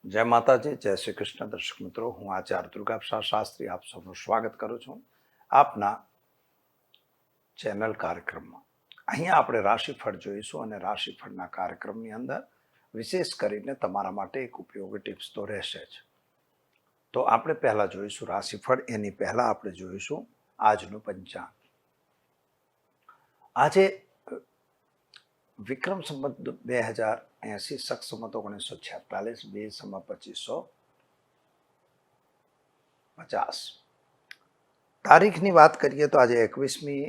જય માતાજી, જય શ્રી કૃષ્ણ. દર્શક મિત્રો, હું આચાર્ય દુર્ગાપ્રસાદ શાસ્ત્રી આપ સૌનું સ્વાગત કરું છું આપના ચેનલ કાર્યક્રમમાં. અહીંયા આપણે રાશિફળ જોઈશું અને રાશિફળના કાર્યક્રમની અંદર વિશેષ કરીને તમારા માટે એક ઉપયોગી ટિપ્સ તો રહેશે જ. તો આપણે પહેલા જોઈશું રાશિફળ, એની પહેલા આપણે જોઈશું આજનું પંચાંગ. આજે વિક્રમ સંવત 2080, શક સંવત 1946, બે સમ 2550. તારીખની વાત કરીએ તો આજે 21મી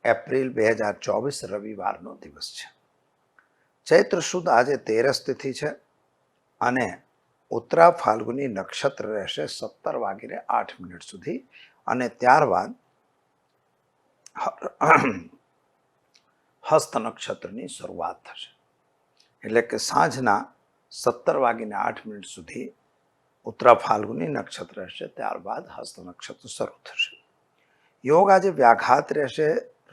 એપ્રિલ 2024 રવિવારનો દિવસ છે. ચૈત્ર સુદ આજે 13 તિથિ છે અને ઉત્તરા ફાલ્ગુની નક્ષત્ર રહેશે 17:08 સુધી અને ત્યારબાદ હસ્ત નક્ષત્રની શરૂઆત થશે. એટલે કે સાંજના 17:08 સુધી ઉત્તરા ફાલ્ગુની નક્ષત્ર રહેશે, ત્યારબાદ હસ્ત નક્ષત્ર શરૂ થશે. યોગ આજે વ્યાઘાત રહેશે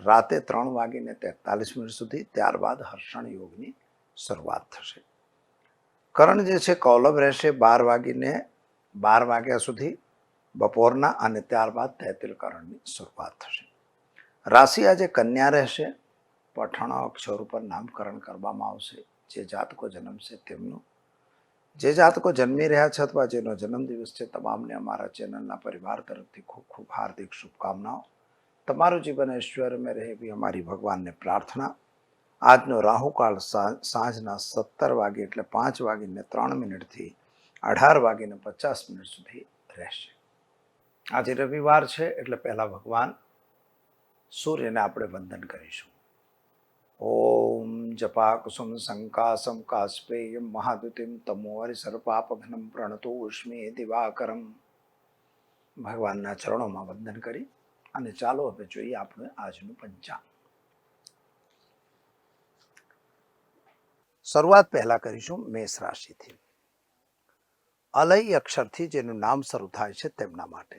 રાતે 3:43 સુધી, ત્યારબાદ હર્ષણ યોગની શરૂઆત થશે. કરણ જે છે કૌલભ રહેશે 12 સુધી બપોરના અને ત્યારબાદ તૈતિલ કરણની શરૂઆત થશે. રાશિ આજે કન્યા રહેશે. પઠાણો અક્ષર ઉપર નામકરણ કરવામાં આવશે. જે જાતકો જન્મશે તેમનું, જે જાતકો જન્મી રહ્યા છે અથવા જેનો જન્મદિવસ છે, તમામને અમારા ચેનલના પરિવાર તરફથી ખૂબ ખૂબ હાર્દિક શુભકામનાઓ. તમારું જીવન ઐશ્વર્યમય રહે એવી અમારી ભગવાનને પ્રાર્થના. આજનો રાહુકાળ સાંજના 17 એટલે 5:03 થી 18:50 સુધી રહેશે. આજે રવિવાર છે એટલે પહેલા ભગવાન સૂર્યને આપણે વંદન કરીશું. ઓમ જપા કુસુમ સંકાસમ કાસ્પેયમ મહાદુતિમ તમોહરિ સર્પાપઘ્નમ પ્રણતોષ્મે દિવાકરમ. ભગવાનના ચરણોમાં વંદન કરી અને ચાલો હવે જોઈએ આપણે આજનું પંચાંગ. શરૂઆત પહેલા કરીશું મેષ રાશિથી. અલય અક્ષરથી જેનું નામ શરૂ થાય છે તેમના માટે.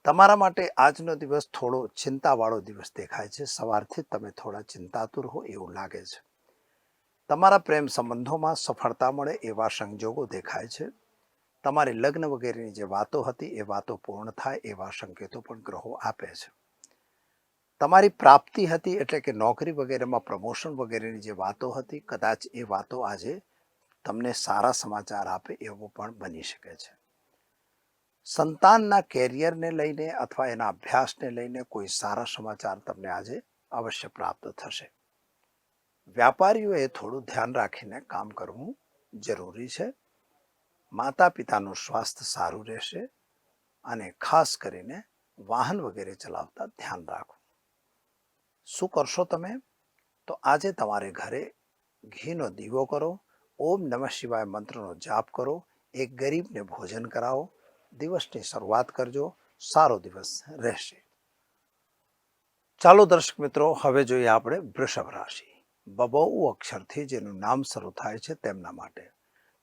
તમારા માટે આજનો દિવસ થોડો ચિંતાવાળો દિવસ દેખાય છે. સવારથી તમે થોડા ચિંતાતુર હો એવું લાગે છે. તમારા પ્રેમ સંબંધોમાં સફળતા મળે એવા સંજોગો દેખાય છે. તમારી લગ્ન વગેરેની જે વાતો હતી એ વાતો પૂર્ણ થાય એવા સંકેતો પણ ગ્રહો આપે છે. તમારી પ્રાપ્તિ હતી એટલે કે નોકરી વગેરેમાં પ્રમોશન વગેરેની જે વાતો હતી, કદાચ એ વાતો આજે તમને સારા સમાચાર આપે એવું પણ બની શકે છે. સંતાનના કેરિયરને લઈને અથવા એના અભ્યાસને લઈને કોઈ સારા સમાચાર તમને આજે અવશ્ય પ્રાપ્ત થશે. વ્યાપારીઓએ થોડું ધ્યાન રાખીને કામ કરવું જરૂરી છે. માતા પિતાનું સ્વાસ્થ્ય સારું રહેશે અને ખાસ કરીને વાહન વગેરે ચલાવતા ધ્યાન રાખવું. શું કરશો તમે? તો આજે તમારે ઘરે ઘીનો દીવો કરો, ઓમ નમઃ શિવાય મંત્રનો જાપ કરો, એક ગરીબને ભોજન કરાવો, દિવસની શરૂઆત કરજો. સારો દિવસ રહેશે. ચાલો દર્શક મિત્રો, હવે જોઈએ આપણે વૃષભ રાશિ. બબૌ અક્ષરથી જેનું નામ શરૂ થાય છે તેમના માટે.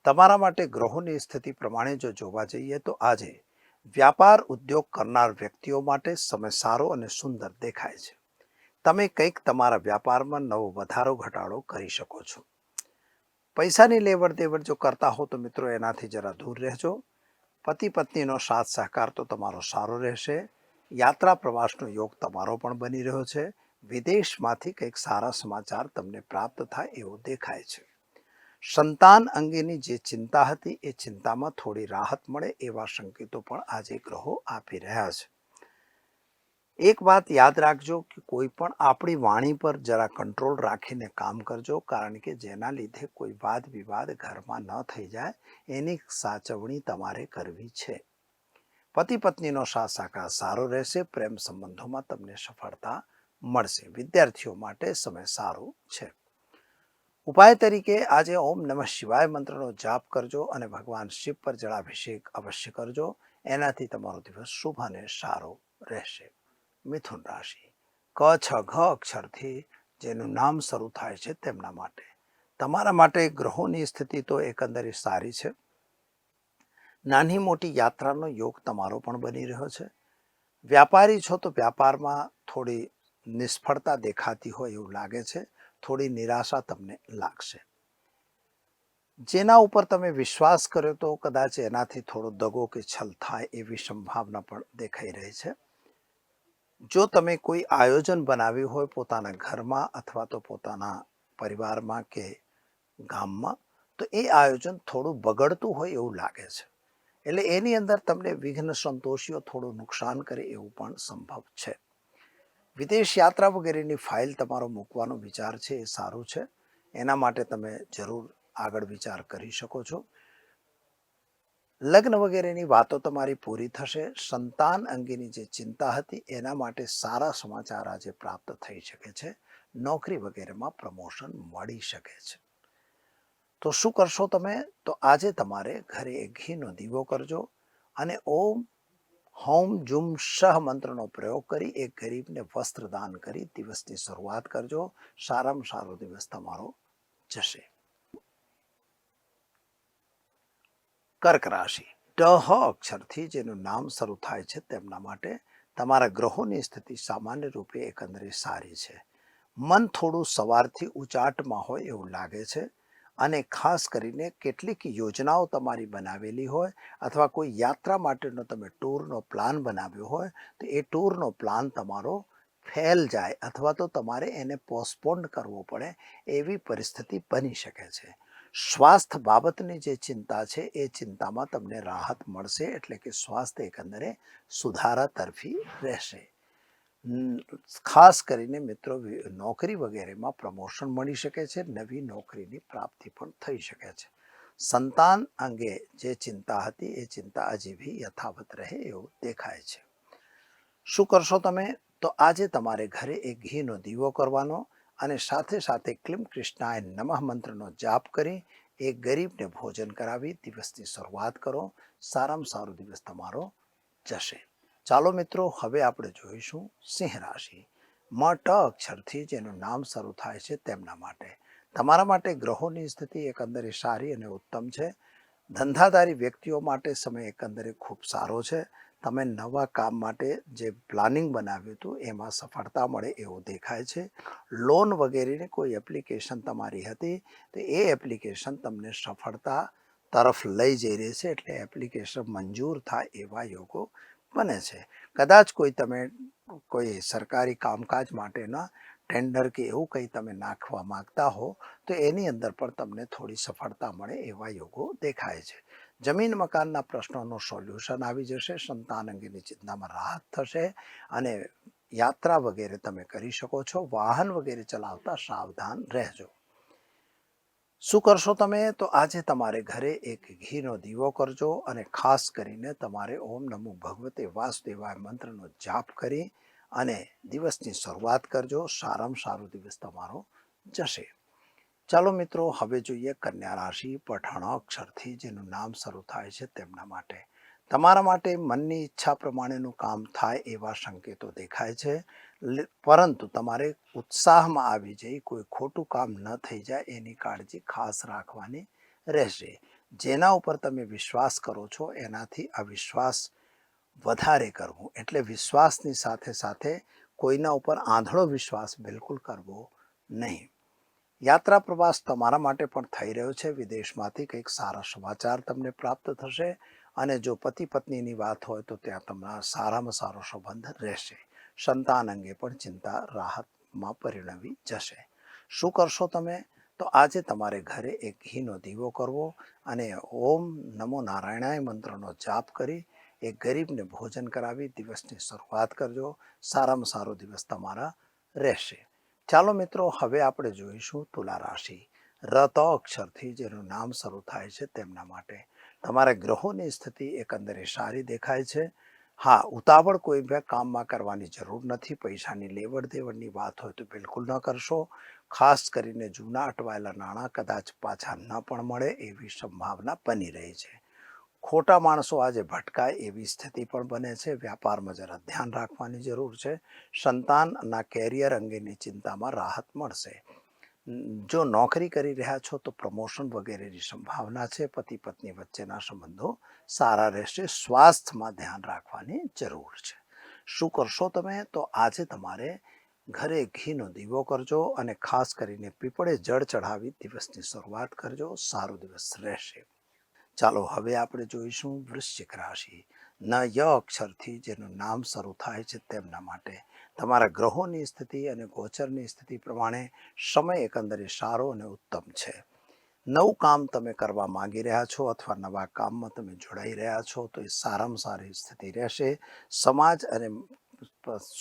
તમારા માટે ગ્રહોની સ્થિતિ પ્રમાણે જો જોવા જઈએ તો આજે વ્યાપાર ઉદ્યોગ કરનાર વ્યક્તિઓ માટે સમય સારો અને સુંદર દેખાય છે. તમે કંઈક તમારા વ્યાપારમાં નવો વધારો ઘટાડો કરી શકો છો. પૈસાની લેવડ દેવડ જો કરતા હો તો મિત્રો એનાથી જરા દૂર રહેજો. પતિ પત્નીનો સાથ સહકાર તો તમારો સારો રહેશે. યાત્રા પ્રવાસનો યોગ તમારો પણ બની રહ્યો છે. વિદેશમાંથી કંઈક સારા સમાચાર તમને પ્રાપ્ત થાય એવું દેખાય છે. સંતાન અંગેની જે ચિંતા હતી એ ચિંતામાં થોડી રાહત મળે એવા સંકેતો પણ આજે ગ્રહો આપી રહ્યા છે. એક વાત યાદ રાખજો કે કોઈ પણ આપણી વાણી પર જરા કંટ્રોલ રાખીને કામ કરજો, કારણ કે જેના લીધે કોઈ વાદ વિવાદ ઘરમાં ન થઈ જાય એની સાચવણી તમારે કરવી છે. પતિ પત્નીનો સાથ સહકાર સારો રહેશે. પ્રેમ સંબંધોમાં તમને સફળતા મળશે. વિદ્યાર્થીઓ માટે સમય સારો છે. ઉપાય તરીકે આજે ઓમ નમઃ શિવાય મંત્રનો જાપ કરજો અને ભગવાન શિવ પર જળાભિષેક અવશ્ય કરજો. એનાથી તમારો દિવસ શુભ અને સારો રહેશે. મિથુન રાશિ. ક છ ઘ અક્ષરથી જેનું નામ શરૂ થાય છે તેમના માટે. તમારા માટે ગ્રહોની સ્થિતિ તો એકંદરે સારી છે. નાની મોટી યાત્રાનો યોગ તમારો પણ બની રહ્યો છે. વ્યાપારી છો તો વ્યાપારમાં થોડી નિષ્ફળતા દેખાતી હોય એવું લાગે છે. થોડી નિરાશા તમને લાગશે. જેના ઉપર તમે વિશ્વાસ કર્યો તો કદાચ એનાથી થોડો દગો કે છલ થાય એવી સંભાવના પણ દેખાઈ રહી છે. જો તમે કોઈ આયોજન બનાવ્યું હોય પોતાના ઘરમાં અથવા તો પોતાના પરિવારમાં કે ગામમાં, તો એ આયોજન થોડું બગડતું હોય એવું લાગે છે. એટલે એની અંદર તમને વિઘ્ન સંતોષીઓ થોડું નુકસાન કરે એવું પણ સંભવ છે. વિદેશ યાત્રા વગેરેની ફાઇલ તમારો મૂકવાનો વિચાર છે એ સારું છે. એના માટે તમે જરૂર આગળ વિચાર કરી શકો છો. લગ્ન વગેરેની વાતો તમારી પૂરી થશે. સંતાન અંગેની જે ચિંતા હતી એના માટે સારા સમાચાર આજે પ્રાપ્ત થઈ શકે છે. નોકરી વગેરેમાં પ્રમોશન મળી શકે છે. તો શું કરશો તમે? તો આજે તમારે ઘરે એક ઘીનો દીવો કરજો અને ઓમ હોમ જુમ શહ મંત્રનો પ્રયોગ કરી એક ગરીબને વસ્ત્ર દાન કરી દિવસની શરૂઆત કરજો. સારામાં સારો દિવસ તમારો જશે. કર્ક રાશિ. ઢ અક્ષરથી જેનું નામ શરૂ થાય છે તેમના માટે તમારા ગ્રહોની સ્થિતિ સામાન્ય રૂપે એકંદરે સારી છે. મન થોડું સવારથી ઉચાટમાં હોય એવું લાગે છે અને ખાસ કરીને કેટલીક યોજનાઓ તમારી બનાવેલી હોય અથવા કોઈ યાત્રા માટેનો તમે ટૂરનો પ્લાન બનાવ્યો હોય તો એ ટૂરનો પ્લાન તમારો ફેલ જાય અથવા તો તમારે એને પોસ્ટપોન્ડ કરવો પડે એવી પરિસ્થિતિ બની શકે છે. સ્વાસ્થ્ય બાબતની જે ચિંતા છે એ ચિંતામાં તમને રાહત મળશે, એટલે કે સ્વાસ્થ્ય એકંદરે સુધારા તરફી રહેશે. ખાસ કરીને મિત્રો નોકરી વગેરેમાં પ્રમોશન મળી શકે છે. નવી નોકરીની પ્રાપ્તિ પણ થઈ શકે છે. સંતાન અંગે જે ચિંતા હતી એ ચિંતા હજી બી યથાવત રહે એવું દેખાય છે. શું કરશો તમે? તો આજે તમારે ઘરે એક ઘીનો દીવો કરવાનો અને સાથે સાથે ક્લીમ કૃષ્ણાય નમઃ મંત્રનો જાપ કરી એક ગરીબને ભોજન કરાવી દિવસની શરૂઆત કરો. સારામાં સારો દિવસ તમારો જશે. ચાલો મિત્રો, હવે આપણે જોઈશું સિંહ રાશિ. મ ટ અક્ષરથી જેનું નામ શરૂ થાય છે તેમના માટે તમારા માટે ગ્રહોની સ્થિતિ એકંદરે સારી અને ઉત્તમ છે. ધંધાદારી વ્યક્તિઓ માટે સમય એકંદરે ખૂબ સારો છે. તમે નવા કામ માટે જે પ્લાનિંગ બનાવ્યું હતું એમાં સફળતા મળે એવું દેખાય છે. લોન વગેરેની કોઈ એપ્લિકેશન તમારી હતી તો એ એપ્લિકેશન તમને સફળતા તરફ લઈ જઈ રહી છે, એટલે એપ્લિકેશન મંજૂર થાય એવા યોગો બને છે. કદાચ કોઈ સરકારી કામકાજ માટેના ટેન્ડર કે એવું કંઈ તમે નાખવા માંગતા હો તો એની અંદર પણ તમને થોડી સફળતા મળે એવા યોગો દેખાય છે. જમીન મકાનના પ્રશ્નોનું સોલ્યુશન આવી જશે. સંતાન અંગેની ચિંતામાં રાહત થશે અને યાત્રા વગેરે તમે કરી શકો છો. વાહન વગેરે ચલાવતા સાવધાન રહેજો. શું કરશો તમે? તો આજે તમારે ઘરે એક ઘીનો દીવો કરજો અને ખાસ કરીને તમારે ઓમ નમો ભગવતે વાસુદેવાય મંત્રનો જાપ કરી અને દિવસની શરૂઆત કરજો. સારામાં સારો દિવસ તમારો જશે. ચાલો મિત્રો, હવે જોઈએ કન્યા રાશિ. પઠાણ અક્ષરથી જેનું નામ શરૂ થાય છે તેમના માટે તમારા માટે મનની ઈચ્છા પ્રમાણેનું કામ થાય એવા સંકેતો દેખાય છે. પરંતુ તમારે ઉત્સાહમાં આવી જઈ કોઈ ખોટું કામ ન થઈ જાય એની કાળજી ખાસ રાખવાની રહેશે. જેના ઉપર તમે વિશ્વાસ કરો છો એનાથી અવિશ્વાસ વધારે કરવું, એટલે વિશ્વાસની સાથે સાથે કોઈના ઉપર આંધળો વિશ્વાસ બિલકુલ કરવો નહીં. યાત્રા પ્રવાસ તમારા માટે પણ થઈ રહ્યો છે. વિદેશમાંથી કંઈક સારા સમાચાર તમને પ્રાપ્ત થશે અને જો પતિ પત્નીની વાત હોય તો ત્યાં તમારા સારામાં સારો સંબંધ રહેશે. સંતાન અંગે પણ ચિંતા રાહતમાં પરિણમી જશે. શું કરશો તમે? તો આજે તમારે ઘરે એક ઘીનો દીવો કરવો અને ઓમ નમો નારાયણાય મંત્રનો જાપ કરી એક ગરીબને ભોજન કરાવી દિવસની શરૂઆત કરજો. સારામાં સારો દિવસ તમારા રહેશે. ચાલો મિત્રો, હવે આપણે જોઈશું તુલા રાશિ. રત અક્ષરથી જેનું નામ શરૂ થાય છે તેમના માટે તમારા ગ્રહોની સ્થિતિ એકંદરે સારી દેખાય છે. હા, ઉતાવળ કોઈ બે કામમાં કરવાની જરૂર નથી. પૈસાની લેવડ દેવડની વાત હોય તો બિલકુલ ન કરશો. ખાસ કરીને જૂના અટવાયેલા નાણાં કદાચ પાછા ન પણ મળે એવી સંભાવના બની રહી છે. ખોટા માણસો આજે ભટકાય એવી સ્થિતિ પણ બને છે. વ્યાપારમાં જરા ધ્યાન રાખવાની જરૂર છે. સંતાનના કેરિયર અંગેની ચિંતામાં રાહત મળશે. જો નોકરી કરી રહ્યા છો તો પ્રમોશન વગેરેની સંભાવના છે. પતિ પત્ની વચ્ચેના સંબંધો સારા રહેશે. સ્વાસ્થ્યમાં ધ્યાન રાખવાની જરૂર છે. શું કરશો તમે? તો આજે તમારે ઘરે ઘીનો દીવો કરજો અને ખાસ કરીને પીપળે જળ ચઢાવી દિવસની શરૂઆત કરજો. સારો દિવસ રહેશે. ચાલો હવે આપણે જોઈશું વૃશ્ચિક રાશિ. ન ય અક્ષરથી જેનું નામ શરૂ થાય છે તેમના માટે તમારા ગ્રહોની સ્થિતિ અને ગોચરની સ્થિતિ પ્રમાણે સમય એકંદરે સારો અને ઉત્તમ છે. નવું કામ તમે કરવા માંગી રહ્યા છો અથવા નવા કામમાં તમે જોડાઈ રહ્યા છો તો એ સારામાં સારી સ્થિતિ રહેશે. સમાજ અને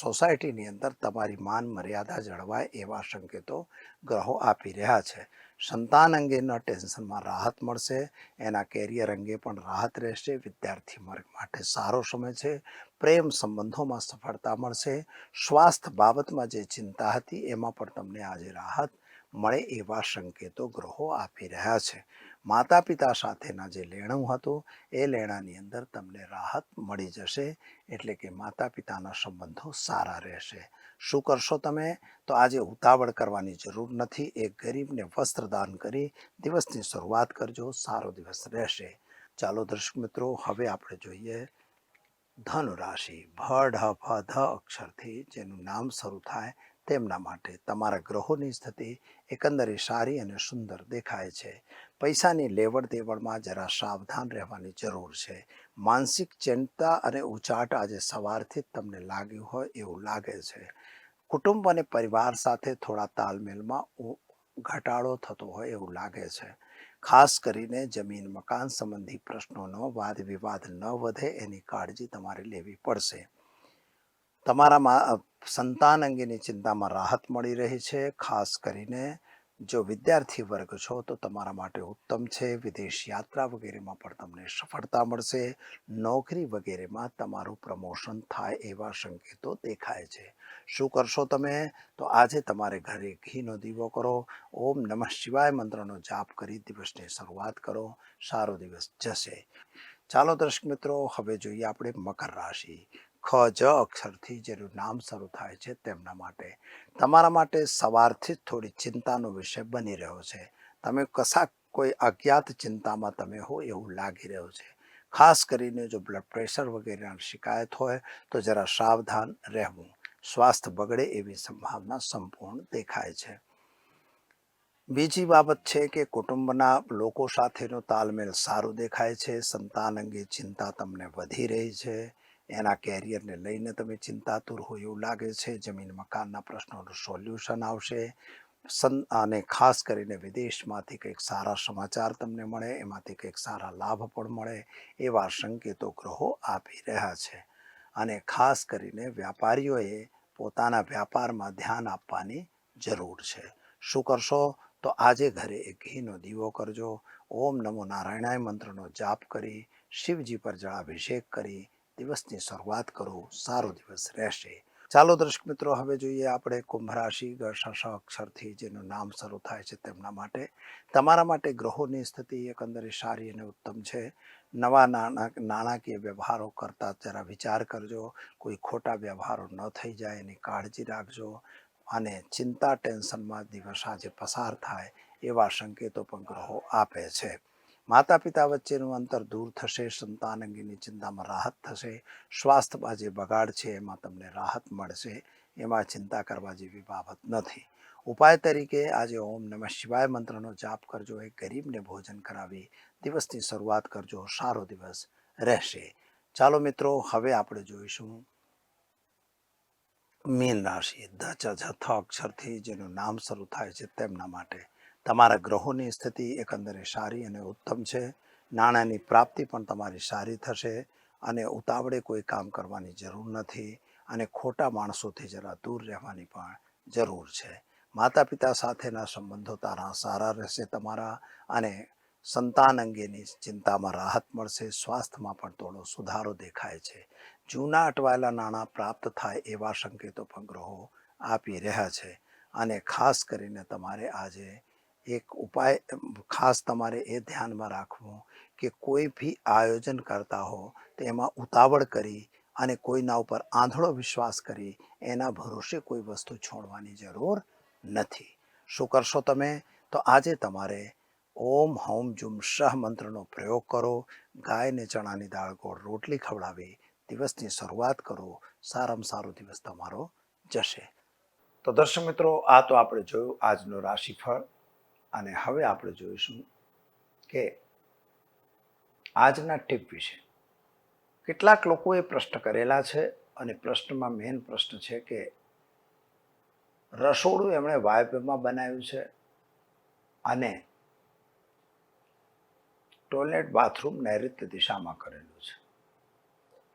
સોસાયટીની અંદર તમારી માન મર્યાદા જળવાય એવા સંકેતો ગ્રહો આપી રહ્યા છે. સંતાન અંગેના ટેન્શનમાં રાહત મળશે. એના કેરિયર અંગે પણ રાહત રહેશે. વિદ્યાર્થી વર્ગ માટે સારો સમય છે. પ્રેમ સંબંધોમાં સફળતા મળશે. સ્વાસ્થ્ય બાબતમાં જે ચિંતા હતી એમાં પણ તમને આજે રાહત મળે એવા સંકેતો ગ્રહો આપી રહ્યા છે. માતા પિતા સાથેના જે લેણું હતું એ લેણાની અંદર તમને રાહત મળી જશે. એટલે કે માતા પિતાના સંબંધો સારા રહેશે. શું કરશો તમે? તો આજે ઉતાવળ કરવાની જરૂર નથી. એક ગરીબને વસ્ત્રદાન કરી દિવસની શરૂઆત કરજો. સારો દિવસ રહેશે. ચાલો દર્શક મિત્રો હવે આપણે જોઈએ ધનુ રાશિ. ભ ઢ ફ ધ અક્ષરથી જેનું નામ શરૂ થાય તેમના માટે તમારા ગ્રહોની સ્થિતિ એકંદરે સારી અને સુંદર દેખાય છે. પૈસાની લેવડ દેવડમાં જરા સાવધાન રહેવાની જરૂર છે. માનસિક ચિંતા અને ઉચાટ આજે સવારથી જ તમને લાગ્યું હોય એવું લાગે છે. કુટુંબ અને પરિવાર સાથે થોડા તાલમેલમાં ઘટાડો થતો હોય એવું લાગે છે. ખાસ કરીને જમીન મકાન સંબંધી પ્રશ્નોનો વાદ વિવાદ ન વધે એની કાળજી તમારે લેવી પડશે. તમારામાં સંતાન અંગેની ચિંતામાં રાહત મળી રહી છે. ખાસ કરીને જો વિદ્યાર્થી વર્ગ છો તો તમારા માટે ઉત્તમ છે. વિદેશ યાત્રા વગેરેમાં પણ તમને સફળતા મળશે. નોકરી વગેરેમાં તમારું પ્રમોશન થાય એવા સંકેતો દેખાય છે. શું કરશો તમે? તો આજે તમારે ઘરે ઘીનો દીવો કરો. ઓમ નમઃ શિવાય મંત્રનો જાપ કરી દિવસની શરૂઆત કરો. સારો દિવસ જશે. ચાલો દર્શક મિત્રો હવે જોઈએ આપણે મકર રાશિ. ખ જ અક્ષરથી જેનું નામ શરૂ થાય છે તેમના માટે તમારા માટે સવારથી જ થોડી ચિંતાનો વિષય બની રહ્યો છે. તમે કોઈ અજ્ઞાત ચિંતામાં તમે હો એવું લાગી રહ્યું છે. ખાસ કરીને જો બ્લડ પ્રેશર વગેરેની શિકાયત હોય તો જરા સાવધાન રહેવું. સ્વાસ્થ્ય બગડે એવી સંભાવના સંપૂર્ણ દેખાય છે. બીજી બાબત છે કે કુટુંબના લોકો સાથેનો તાલમેલ સારું દેખાય છે. સંતાન અંગે ચિંતા તમને વધી રહી છે. એના કેરિયરને લઈને તમે ચિંતાતુર હોય એવું લાગે છે. જમીન મકાનના પ્રશ્નોનું સોલ્યુશન આવશે. અને ખાસ કરીને વિદેશમાંથી કંઈક સારા સમાચાર તમને મળે. એમાંથી કંઈક સારા લાભ પણ મળે એવા સંકેતો ગ્રહો આપી રહ્યા છે. અને ખાસ કરીને વ્યાપારીઓએ પોતાના વ્યાપારમાં ધ્યાન આપવાની જરૂર છે. શું કરશો? તો આજે ઘરે એક ઘીનો દીવો કરજો. ઓમ નમો નારાયણાય મંત્રનો જાપ કરી શિવજી પર જળાભિષેક કરી દિવસની શરૂઆત કરો. સારો દિવસ રહેશે. ચાલો દર્શક મિત્રો હવે જોઈએ આપણે કુંભ રાશિ. અક્ષરથી જેનું નામ શરૂ થાય છે તેમના માટે તમારા માટે ગ્રહોની સ્થિતિ એકંદરે સારી અને ઉત્તમ છે. નવા નાણાકીય વ્યવહારો કરતા જરા વિચાર કરજો. કોઈ ખોટા વ્યવહારો ન થઈ જાય એની કાળજી રાખજો. અને ચિંતા ટેન્શનમાં દિવસ આજે પસાર થાય એવા સંકેતો પણ ગ્રહો આપે છે. માતા પિતા વચ્ચેનું અંતર દૂર થશે. સંતાન અંગેની ચિંતામાં રાહત થશે. સ્વાસ્થ્યમાં જે બગાડ છે એમાં તમને રાહત મળશે. એમાં ચિંતા કરવા જેવી બાબત નથી. ઉપાય તરીકે આજે ઓમ નમઃ શિવાય મંત્રનો જાપ કરજો. એક ગરીબને ભોજન કરાવી દિવસની શરૂઆત કરજો. સારો દિવસ રહેશે. ચાલો મિત્રો હવે આપણે જોઈશું મીન રાશિ. ધ અક્ષરથી જેનું નામ શરૂ થાય છે તેમના માટે તમારા ગ્રહોની સ્થિતિ એકંદરે સારી અને ઉત્તમ છે. નાણાંની પ્રાપ્તિ પણ તમારી સારી થશે. અને ઉતાવળે કોઈ કામ કરવાની જરૂર નથી. અને ખોટા માણસોથી જરા દૂર રહેવાની પણ જરૂર છે. માતા પિતા સાથેના સંબંધો તારા સારા રહેશે તમારા. અને સંતાન અંગેની ચિંતામાં રાહત મળશે. સ્વાસ્થ્યમાં પણ થોડો સુધારો દેખાય છે. જૂના અટવાયેલા નાણાં પ્રાપ્ત થાય એવા સંકેતો પણ ગ્રહો આપી રહ્યા છે. અને ખાસ કરીને તમારે આજે એક ઉપાય ખાસ તમારે એ ધ્યાનમાં રાખવું કે કોઈ ભી આયોજન કરતા હો તો એમાં ઉતાવળ કરી અને કોઈના ઉપર આંધળો વિશ્વાસ કરી એના ભરોસે કોઈ વસ્તુ છોડવાની જરૂર નથી. શું કરશો તમે? તો આજે તમારે ઓમ હૌમ જુમ શહ મંત્રનો પ્રયોગ કરો. ગાયને ચણાની દાળ ગોળ રોટલી ખવડાવી દિવસની શરૂઆત કરો. સારામાં સારો દિવસ તમારો જશે. તો દર્શક મિત્રો, આ તો આપણે જોયું આજનું રાશિફળ, અને હવે આપણે જોઈશું કે આજના ટીપ વિશે. કેટલાક લોકોએ પ્રશ્ન કરેલા છે, અને પ્રશ્નમાં મેઇન પ્રશ્ન છે કે રસોડું એમણે વાયવ્યમાં બનાવ્યું છે અને ટોયલેટ બાથરૂમ નૈઋત્ય દિશામાં કરેલું છે,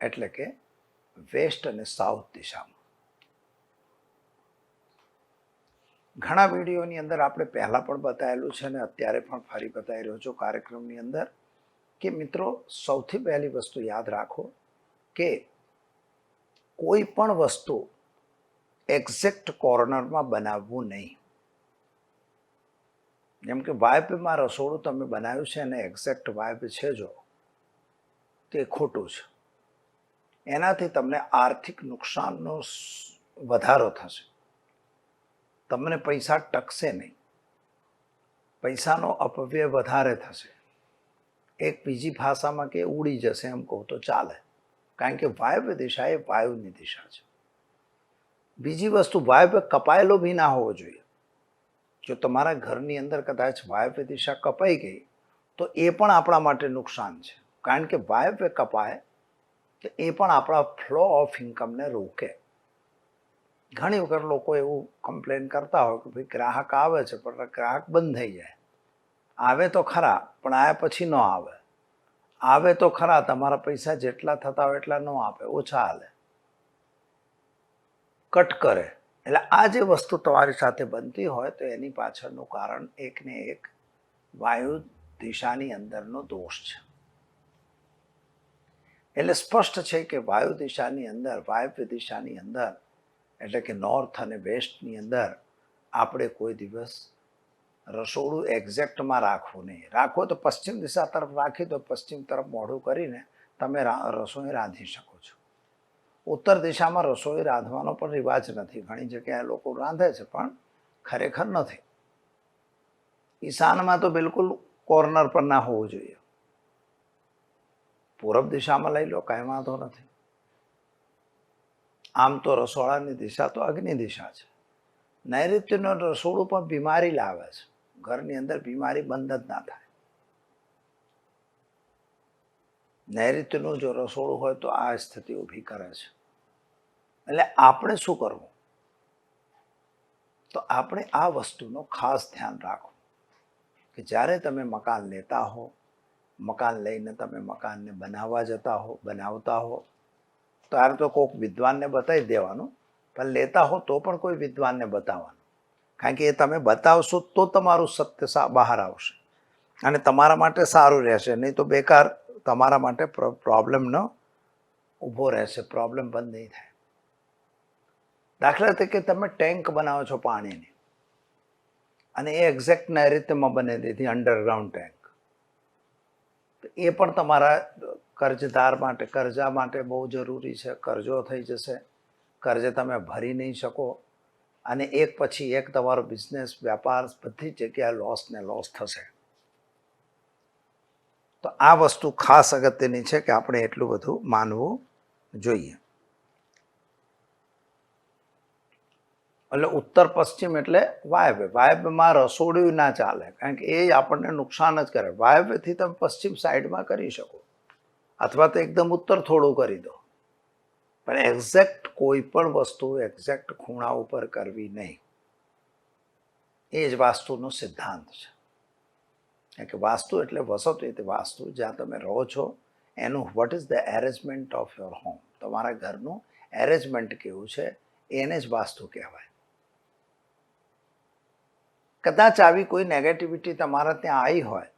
એટલે કે વેસ્ટ અને સાઉથ દિશામાં. ઘણા વિડીયોની અંદર આપણે પહેલાં પણ બતાવેલું છે અને અત્યારે પણ ફરી બતાવી રહ્યો છું કાર્યક્રમની અંદર કે મિત્રો, સૌથી પહેલી વસ્તુ યાદ રાખો કે કોઈ પણ વસ્તુ એક્ઝેક્ટ કોર્નરમાં બનાવવું નહીં. જેમ કે વાયવ્યમાં રસોડું તમે બનાવ્યું છે અને એક્ઝેક્ટ વાયવ્ય છે જો, તે ખોટું છે. એનાથી તમને આર્થિક નુકસાનનો વધારો થશે, તમને પૈસા ટકશે નહીં, પૈસાનો અપવ્યય વધારે થશે. એક બીજી ભાષામાં કે ઉડી જશે એમ કહું તો ચાલે, કારણ કે વાયવ્ય દિશા એ વાયુની દિશા છે. બીજી વસ્તુ, વાયવ્ય કપાયેલો બી ના હોવો જોઈએ. જો તમારા ઘરની અંદર કદાચ વાયવ્ય દિશા કપાઈ ગઈ તો એ પણ આપણા માટે નુકસાન છે, કારણ કે વાયવ્ય કપાય તો એ પણ આપણા ફ્લો ઓફ ઇન્કમને રોકે. ઘણી વખત લોકો એવું કમ્પ્લેન કરતા હોય કે ભાઈ ગ્રાહક આવે છે પણ ગ્રાહક બંધ થઈ જાય. આવે તો ખરા પણ આવ્યા પછી ન આવે. આવે તો ખરા, તમારા પૈસા જેટલા થતા હોય એટલા ન આપે, ઓછા હાલે, કટ કરે. એટલે આ જે વસ્તુ તમારી સાથે બનતી હોય તો એની પાછળનું કારણ એકને એક વાયુ દિશાની અંદરનો દોષ છે. એટલે સ્પષ્ટ છે કે વાયુ દિશાની અંદર, વાયવ્ય દિશાની અંદર, એટલે કે નોર્થ અને વેસ્ટની અંદર આપણે કોઈ દિવસ રસોડું એક્ઝેક્ટમાં રાખવું નહીં. રાખો તો પશ્ચિમ દિશા તરફ રાખી દો, પશ્ચિમ તરફ મોઢું કરીને તમે રસોઈ રાંધી શકો છો. ઉત્તર દિશામાં રસોઈ રાંધવાનો પણ રિવાજ નથી. ઘણી જગ્યાએ લોકો રાંધે છે પણ ખરેખર નથી. ઈશાનમાં તો બિલકુલ કોર્નર પર ના હોવું જોઈએ. પૂરબ દિશામાં લઈ લો, કાંઈ વાંધો નથી. આમ તો રસોડાની દિશા તો અગ્નિ દિશા છે. નૈઋત્યનું રસોડું પણ બીમારી લાવે છે. ઘરની અંદર બીમારી બંધ જ ના થાય. નૈઋત્યનું જો રસોડું હોય તો આ સ્થિતિ ઊભી કરે છે. એટલે આપણે શું કરવું? તો આપણે આ વસ્તુનો ખાસ ધ્યાન રાખવું કે જ્યારે તમે મકાન લેતા હો, મકાન લઈને તમે મકાનને બનાવવા જતા હો, બનાવતા હો, ત્યારે તો કોઈક વિદ્વાનને બતાવી દેવાનું, પણ લેતા હો તો પણ કોઈ વિદ્વાનને બતાવવાનું. કારણ કે એ તમે બતાવશો તો તમારું સત્ય બહાર આવશે અને તમારા માટે સારું રહેશે. નહીં તો બેકાર તમારા માટે પ્રોબ્લેમનો ઊભો રહેશે, પ્રોબ્લેમ બંધ નહીં થાય. દાખલા તરીકે તમે ટેન્ક બનાવો છો પાણીની, અને એ એક્ઝેક્ટ નૈઋત્યમાં બની દીધી અંડરગ્રાઉન્ડ ટેન્ક, તો એ પણ તમારા કર્જદાર માટે, કર્જા માટે બહુ જરૂરી છે. કરજો થઈ જશે, કર્જે તમે ભરી નહીં શકો, અને એક પછી એક તમારો બિઝનેસ, વ્યાપાર બધી જગ્યાએ લોસ ને લોસ થશે. તો આ વસ્તુ ખાસ અગત્યની છે કે આપણે એટલું બધું માનવું જોઈએ. એટલે ઉત્તર પશ્ચિમ એટલે વાયવ્ય. વાયવ્યમાં રસોડું ના ચાલે, કારણ કે એ આપણને નુકસાન જ કરે. વાયવ્યથી તમે પશ્ચિમ સાઈડમાં કરી શકો, અથવા તો એકદમ ઉત્તર થોડું કરી દો, પણ એક્ઝેક્ટ કોઈ પણ વસ્તુ એક્ઝેક્ટ ખૂણા ઉપર કરવી નહીં. એ જ વાસ્તુનો સિદ્ધાંત છે. કારણ કે વાસ્તુ એટલે વસત, એટલે વાસ્તુ જ્યાં તમે રહો છો એનું what is the arrangement of your home, તમારા ઘરનું એરેન્જમેન્ટ કેવું છે એને જ વાસ્તુ કહેવાય. કદાચ આવી કોઈ નેગેટિવિટી તમારા ત્યાં આવી હોય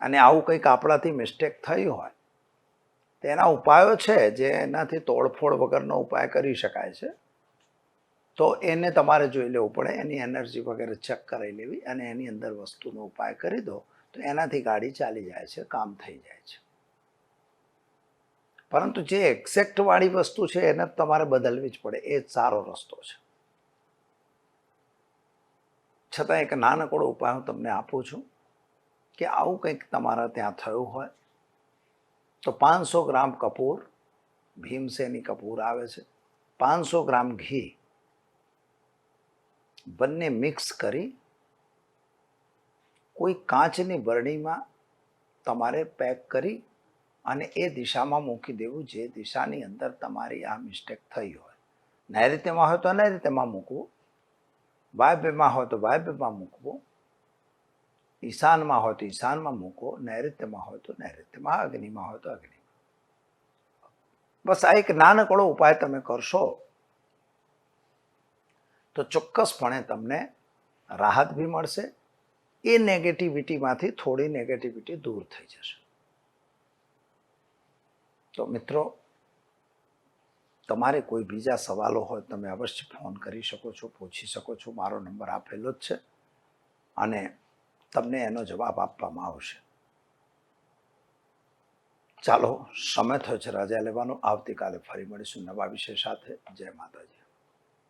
અને આવું કંઈક આપણાથી મિસ્ટેક થઈ હોય, તો એના ઉપાયો છે જે એનાથી તોડફોડ વગરનો ઉપાય કરી શકાય છે. તો એને તમારે જોઈ લેવું પડે, એની એનર્જી વગેરે ચેક કરાવી લેવી, અને એની અંદર વસ્તુનો ઉપાય કરી દો તો એનાથી ગાડી ચાલી જાય છે, કામ થઈ જાય છે. પરંતુ જે એક્ઝેક્ટ વાળી વસ્તુ છે એને તમારે બદલવી જ પડે, એ જ સારો રસ્તો છે. છતાં એક નાનકડો ઉપાય હું તમને આપું છું કે આવું કંઈક તમારા ત્યાં થયું હોય તો 500 ગ્રામ કપૂર, ભીમસેની કપૂર આવે છે, 500 ગ્રામ ઘી બંને મિક્સ કરી કોઈ કાચની બરણીમાં તમારે પેક કરી અને એ દિશામાં મૂકી દેવું જે દિશાની અંદર તમારી આ મિસ્ટેક થઈ હોય. નૈઋત્યમાં હોય તો નૈઋત્યમાં મૂકવું, વાયવ્યમાં હોય તો વાયવ્યમાં મૂકવું, ઈશાનમાં હોય તો ઈશાનમાં મૂકો, નૈઋત્યમાં હોય તો નૈઋત્યમાં, અગ્નિમાં હોય તો અગ્નિમાં. બસ આ એક નાનકડો ઉપાય તમે કરશો તો ચોક્કસપણે તમને રાહત બી મળશે. એ નેગેટિવિટીમાંથી થોડી નેગેટિવિટી દૂર થઈ જશે. તો મિત્રો, તમારે કોઈ બીજા સવાલો હોય તમે અવશ્ય ફોન કરી શકો છો, પૂછી શકો છો. મારો નંબર આપેલો જ છે અને તમને એનો જવાબ આપવામાં આવશે. ચાલો, સમય થયો છે રજા લેવાનો. આવતીકાલે ફરી મળીશું નવા વિષય સાથે. જય માતાજી.